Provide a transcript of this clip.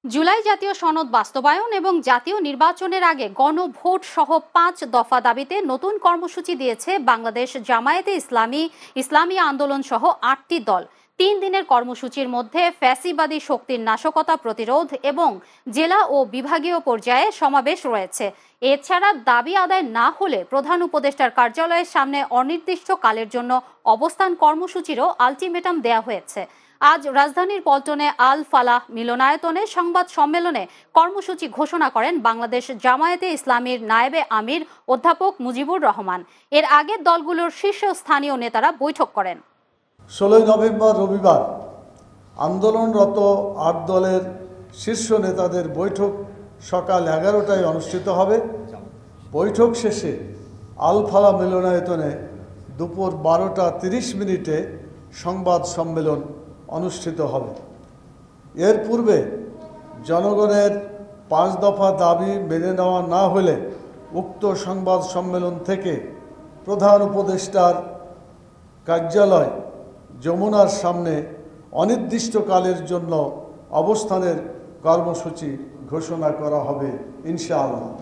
জুলাই জাতীয় সনদ বাস্তবায়ন এবং জাতীয় নির্বাচনের আগে গণভোট সহ ৫ দফা দাবিতে নতুন কর্মসূচি দিয়েছে বাংলাদেশ জামায়াতে ইসলামী, ইসলামী আন্দোলন সহ ৮টি দল। ৩ দিনের কর্মসূচির মধ্যে ফ্যাসিবাদী শক্তির নাশকতা প্রতিরোধ এবং জেলা ও বিভাগীয় পর্যায়ে সমাবেশ রয়েছে। এছাড়া দাবি আদায় না হলে প্রধান উপদেষ্টার কার্যালয়ের সামনে অনির্দিষ্টকালের জন্য অবস্থান কর্মসূচিরও আলটিমেটাম দেয়া হয়েছে। আজ রাজধানীর পল্টনে আল ফালাহ মিলনায়তনে সংবাদ সম্মেলনে কর্মসূচি ঘোষণা করেন বাংলাদেশ জামায়াতে ইসলামীর নায়েবে আমির অধ্যাপক মুজিবুর রহমান। এর আগে দলগুলোর শীর্ষস্থানীয় নেতারা বৈঠক করেন। 16 নভেম্বর রবিবার আন্দোলনরত 8 দলের শীর্ষ নেতাদের বৈঠক সকাল 11টায় অনুষ্ঠিত হবে। বৈঠক শেষে আল ফালাহ মিলনায়তনে দুপুর 12টা 30 মিনিটে সংবাদ সম্মেলন অনুষ্ঠিত হবে। এর পূর্বে জনগণের 5 দফা দাবি মেনে নেওয়া না হলে উক্ত সংবাদ সম্মেলন থেকে প্রধান উপদেষ্টার কার্যালয় যমুনার সামনে অনির্দিষ্টকালের জন্য অবস্থানের কর্মসূচি ঘোষণা করা হবে ইনশাআল্লাহ।